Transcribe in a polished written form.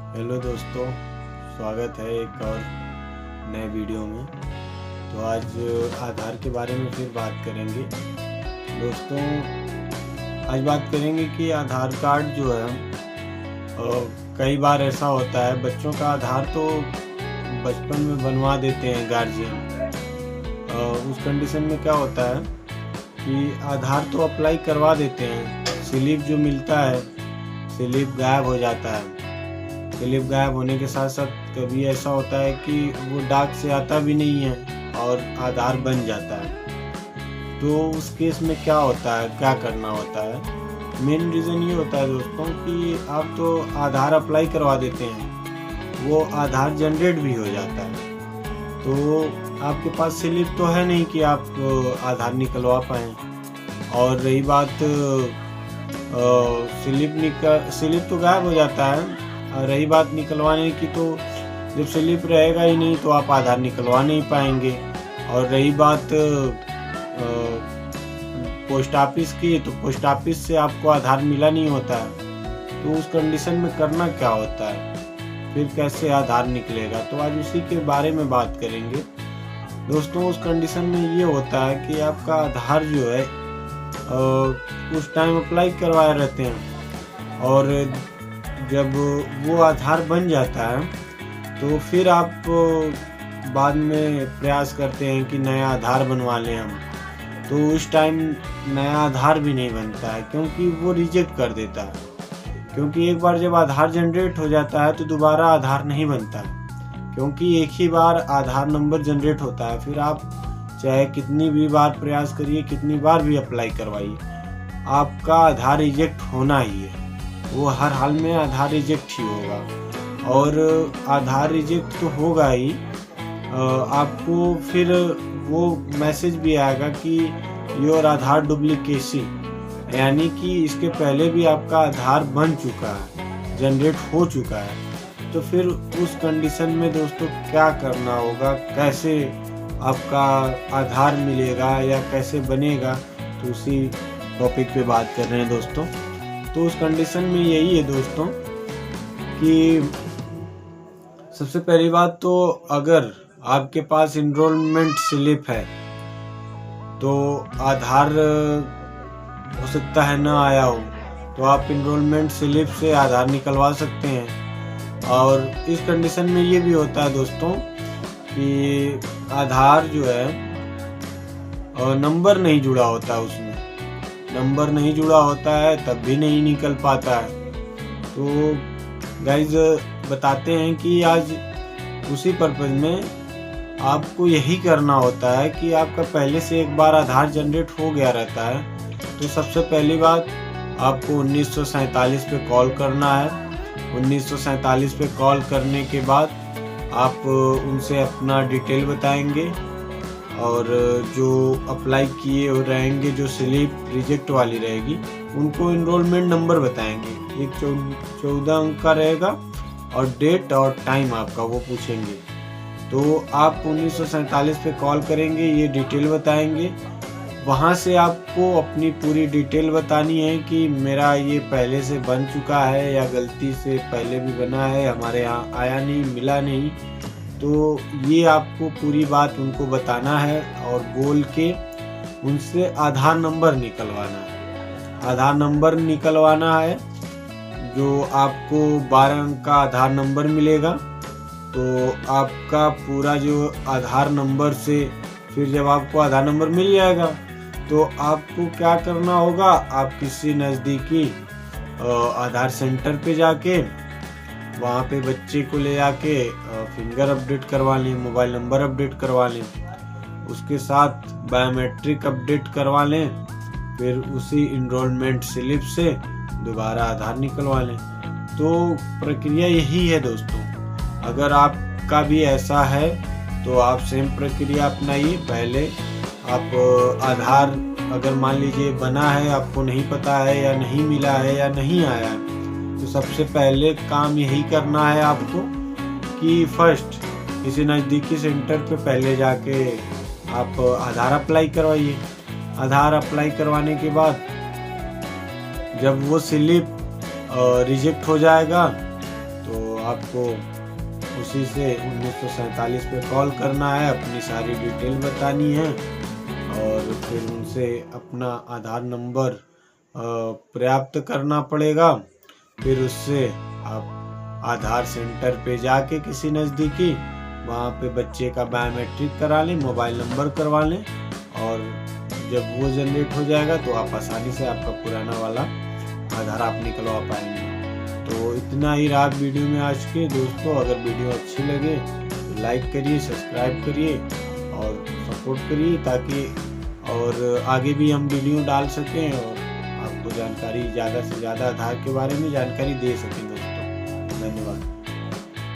Hello दोस्तों, स्वागत है एक और नए वीडियो में। तो आज आधार के बारे में फिर बात करेंगे। दोस्तों, आज बात करेंगे कि आधार कार्ड जो है कई बार ऐसा होता है, बच्चों का आधार तो बचपन में बनवा देते हैं गार्जियन। उस कंडीशन में क्या होता है कि आधार तो अप्लाई करवा देते हैं, स्लिप जो मिलता है स्लिप गायब हो जाता है। स्लिप गायब होने के साथ साथ कभी ऐसा होता है कि वो डाक से आता भी नहीं है और आधार बन जाता है। तो उस केस में क्या होता है, क्या करना होता है? मेन रीज़न ये होता है दोस्तों कि आप तो आधार अप्लाई करवा देते हैं, वो आधार जनरेट भी हो जाता है, तो आपके पास स्लिप तो है नहीं कि आप आधार निकलवा पाएँ। और रही बात स्लिप तो गायब हो जाता है। और रही बात निकलवाने की, तो जब स्लिप रहेगा ही नहीं तो आप आधार निकलवा नहीं पाएंगे। और रही बात पोस्ट ऑफिस की, तो पोस्ट ऑफिस से आपको आधार मिला नहीं होता है, तो उस कंडीशन में करना क्या होता है, फिर कैसे आधार निकलेगा? तो आज उसी के बारे में बात करेंगे दोस्तों। उस कंडीशन में ये होता है कि आपका आधार जो है उस टाइम अप्लाई करवाए रहते हैं, और जब वो आधार बन जाता है तो फिर आप बाद में प्रयास करते हैं कि नया आधार बनवा लें हम, तो उस टाइम नया आधार भी नहीं बनता है, क्योंकि वो रिजेक्ट कर देता है। क्योंकि एक बार जब आधार जनरेट हो जाता है तो दोबारा आधार नहीं बनता है, क्योंकि एक ही बार आधार नंबर जनरेट होता है। फिर आप चाहे कितनी भी बार प्रयास करिए, कितनी बार भी अप्लाई करवाइए, आपका आधार रिजेक्ट होना ही है। वो हर हाल में आधार रिजेक्ट ही होगा, और आधार रिजेक्ट तो होगा ही, आपको फिर वो मैसेज भी आएगा कि योर आधार डुप्लीकेसी, यानी कि इसके पहले भी आपका आधार बन चुका है, जनरेट हो चुका है। तो फिर उस कंडीशन में दोस्तों क्या करना होगा, कैसे आपका आधार मिलेगा या कैसे बनेगा, तो उसी टॉपिक पे बात कर रहे हैं दोस्तों। तो उस कंडीशन में यही है दोस्तों कि सबसे पहली बात तो, अगर आपके पास इनरोलमेंट स्लिप है तो आधार हो सकता है ना आया हो, तो आप इनरोलमेंट स्लिप से आधार निकलवा सकते हैं। और इस कंडीशन में ये भी होता है दोस्तों कि आधार जो है नंबर नहीं जुड़ा होता है, उसमें नंबर नहीं जुड़ा होता है, तब भी नहीं निकल पाता है। तो गाइज बताते हैं कि आज उसी पर्पज में आपको यही करना होता है कि आपका पहले से एक बार आधार जनरेट हो गया रहता है, तो सबसे पहली बात आपको 1947 पे कॉल करना है। 1947 पे कॉल करने के बाद आप उनसे अपना डिटेल बताएंगे, और जो अप्लाई किए हो रहेंगे, जो स्लिप रिजेक्ट वाली रहेगी, उनको इनरोलमेंट नंबर बताएंगे। एक 14 अंक का रहेगा, और डेट और टाइम आपका वो पूछेंगे। तो आप 1947 पे कॉल करेंगे, ये डिटेल बताएंगे। वहाँ से आपको अपनी पूरी डिटेल बतानी है कि मेरा ये पहले से बन चुका है या गलती से पहले भी बना है, हमारे यहाँ आया नहीं, मिला नहीं। तो ये आपको पूरी बात उनको बताना है, और बोल के उनसे आधार नंबर निकलवाना है। आधार नंबर निकलवाना है, जो आपको 12 अंक का आधार नंबर मिलेगा। तो आपका पूरा जो आधार नंबर से, फिर जब आपको आधार नंबर मिल जाएगा तो आपको क्या करना होगा, आप किसी नज़दीकी आधार सेंटर पे जाके वहाँ पे बच्चे को ले जाके फिंगर अपडेट करवा लें, मोबाइल नंबर अपडेट करवा लें, उसके साथ बायोमेट्रिक अपडेट करवा लें, फिर उसी इनरोलमेंट स्लिप से दोबारा आधार निकलवा लें। तो प्रक्रिया यही है दोस्तों। अगर आपका भी ऐसा है तो आप सेम प्रक्रिया अपनाइए। पहले आप आधार, अगर मान लीजिए बना है, आपको नहीं पता है या नहीं मिला है या नहीं आया है, तो सबसे पहले काम यही करना है आपको कि फर्स्ट किसी नज़दीकी सेंटर पे पहले जाके आप आधार अप्लाई करवाइए। आधार अप्लाई करवाने के बाद जब वो स्लिप रिजेक्ट हो जाएगा तो आपको उसी से 1947 पे कॉल करना है, अपनी सारी डिटेल बतानी है और फिर उनसे अपना आधार नंबर प्राप्त करना पड़ेगा। फिर उससे आप आधार सेंटर पे जाके किसी नज़दीकी वहाँ पे बच्चे का बायोमेट्रिक करा लें, मोबाइल नंबर करवा लें और जब वो जनरेट हो जाएगा तो आप आसानी से आपका पुराना वाला आधार आप निकलवा पाएंगे। तो इतना ही रहा वीडियो में आज के दोस्तों। अगर वीडियो अच्छी लगे तो लाइक करिए, सब्सक्राइब करिए और सपोर्ट करिए ताकि और आगे भी हम वीडियो डाल सकें और आपको जानकारी ज़्यादा से ज़्यादा आधार के बारे में जानकारी दे सकें दोस्तों। धन्यवाद।